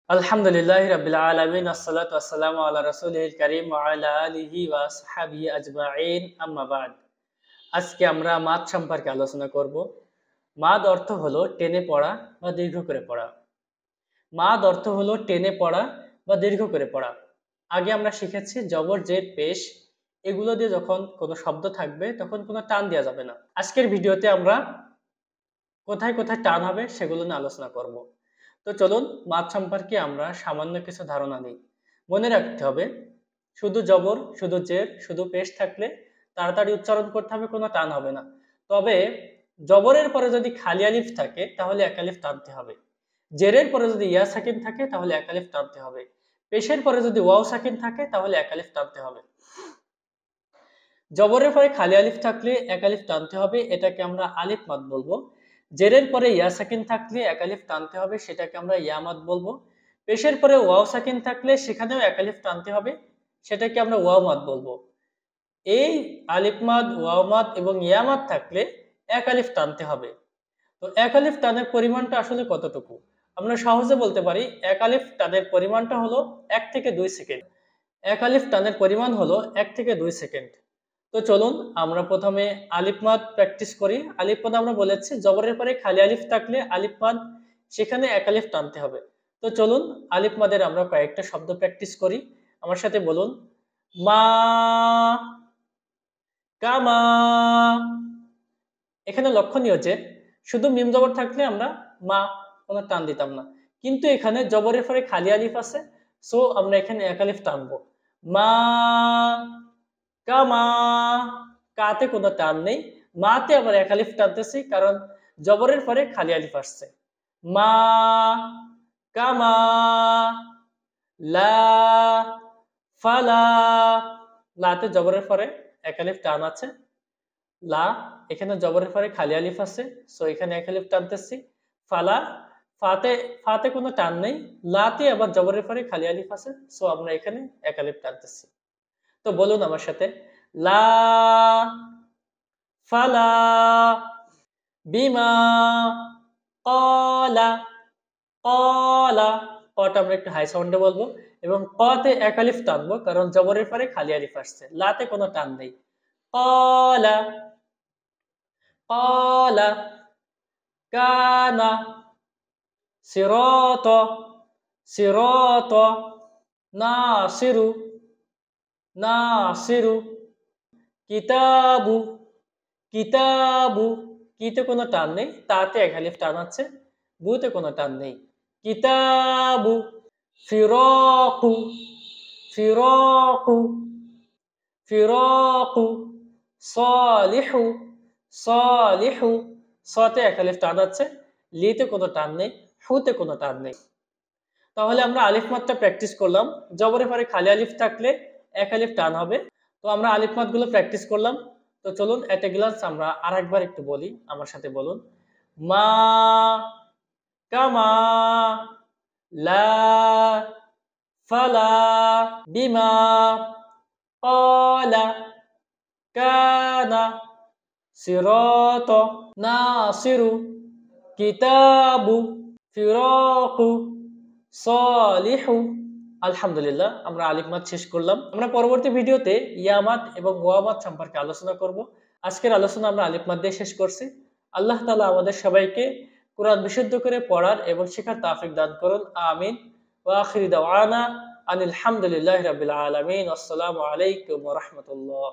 আলহামদুলিল্লাহি রাব্বিল আলামিন আসসালাতু ওয়াসসালামু আলা রাসূলিল কারীম ওয়া আলা আলিহি ওয়া আসহাবিহি আজমাইন আম্মা বাদ। আজকে আমরা মাদ সম্পর্কে আলোচনা করব। মাদ অর্থ হলো টেনে পড়া বা দীর্ঘ করে পড়া। মাদ অর্থ হলো টেনে পড়া বা দীর্ঘ করে পড়া। আগে আমরা শিখেছি জবর, জের, পেশ এগুলো দিয়ে যখন কোনো শব্দ থাকবে তখন কোনো টান দেওয়া যাবে না। আজকের ভিডিওতে আমরা কোথায় কোথায় টান হবে সেগুলো নিয়ে আলোচনা করব। তো চলুন মাদ সম্পর্কে আমরা সামান্য কিছু ধারণা নিই। মনে রাখতে হবে শুধু জবর, শুধু জের, শুধু পেশ থাকলে তাড়াতাড়ি উচ্চারণ করতে হবে, কোনো টান হবে না। তবে জবরের পরে যদি খালি আলিফ থাকে তাহলে এক আলিফ টানতে হবে। জেরের পরে যদি ইয়া সাকিন থাকে তাহলে এক আলিফ টানতে হবে। পেশের পরে যদি ওয়াও সাকিন থাকে তাহলে এক আলিফ টানতে হবে। জবরের পরে খালি আলিফ থাকলে এক আলিফ টানতে হবে, এটাকে আমরা আলিফ মাদ বলবো। জেরের পরে ইয়া সাকিন থাকলে এক আলিফ টানতে হবে, সেটাকে আমরা ইয়া মাদ বলবো। পেশের পরে ওয়াও সাকিন থাকলে সেখানেও এক আলিফ টানতে হবে, সেটাকে আমরা ওয়াও মাদ বলবো। এই আলিফ মাদ, ওয়াও মাদ এবং ইয়া মাদ থাকলে এক আলিফ টানতে হবে। তো এক আলিফ টানের পরিমাণটা আসলে কতটুকু? আমরা সহজে বলতে পারি এক আলিফ টানের পরিমাণটা হলো 1 থেকে 2 সেকেন্ড। এক আলিফ টানের পরিমাণ হলো 1 থেকে 2 সেকেন্ড। তো চলুন আমরা প্রথমে আলিফ মাদ প্র্যাকটিস করি। আলিফ মাদ আমরা বলেছি জবরের পরে খালি আলিফ থাকলে আলিফ মাদ সেখানে এক আলিফ টানতে হবে। তো চলুন আলিফ মাদের আমরা কয়েকটা শব্দ প্র্যাকটিস করি। আমার সাথে বলুন মা, কামা। এখানে লক্ষণীয় যে শুধু মিম জবর থাকলে আমরা মা কোনো টান দিতাম না, কিন্তু এখানে জবরের পরে খালি আলিফ আছে, সো আমরা এখানে এক আলিফ টানবো। মা, কামা। কাতে কোনো টান নেই, মাতে আবার এক আলিফ টানতেছি কারণ জবরের পরে খালি আলিফ আসছে। মা, কামা, লা, ফালা। লাতে জবরের পরে এক আলিফ টান আছে, লা এখানে জবরের পরে খালি আলিফ আছে, সো এখানে এক আলিফ টানতেছি। ফালা, ফাতে ফাতে কোনো টান নেই, লাতে আবার জবরের পরে খালি আলিফ আছে, সো আমরা এখানে এক আলিফ টানতেছি। তো বলুন আমার সাথে লা, ফালা, বিমা, ক্বালা। ক্বালা কটা আমরা একটু হাই সাউন্ডে বলবো এবং কতে এক আলিফ টানবো কারণ জবরের পরে খালি আলিফ আসছে, লাতে কোনো টান নেই। ক্বালা, ক্বালা, কানা, সিরাতা, সিরাতা, নাসিরু, নাসিরু, কিতাবু, কিতাবু। কিতে কোনো টান নেই, তাতে এক আলিফ টান আছে, বুতে কোনো টান নেই। কিতাবু, ফিরাকু, ফিরাকু, ফিরাকু, সালিহু, সালিহু। সতে এক আলিফ টান আছে, লিতে কোনো টান নেই, হুতে কোনো টান নেই। তাহলে আমরা আলিফ মাদটা প্র্যাকটিস করলাম। জবরের পরে খালি আলিফ থাকলে এক আলিফ টান হবে। তো আমরা আলিফ মাদগুলো প্র্যাকটিস করলাম। তো চলুন এট এ গ্লান্স আমরা আরেকবার একটু বলি, আমার সাথে বলুন মা, কামা, লা, ফালা, বিমা, ক্বালা, কানা, সিরাতা, নাসিরু, কিতাবু, ফিরাকু, সালিহু। আলহামদুলিল্লাহ আমরা আলিফ মাদ শেষ করলাম। আমরা পরবর্তী ভিডিওতে ইয়া মাদ এবং ওয়া মাদ সম্পর্কে আলোচনা করব। আজকের আলোচনা আমরা আলিফ মাদ দিয়ে শেষ করছি। আল্লাহ তাআলা আমাদের সবাইকে কুরআন বিশুদ্ধ করে পড়ার এবং শেখার তৌফিক দান করুন, আমিন। ওয়া আখিরু দাওয়ানা আনিল হামদুলিল্লাহি রাব্বিল আলামিন। আসসালামু আলাইকুম ওয়া রাহমাতুল্লাহ।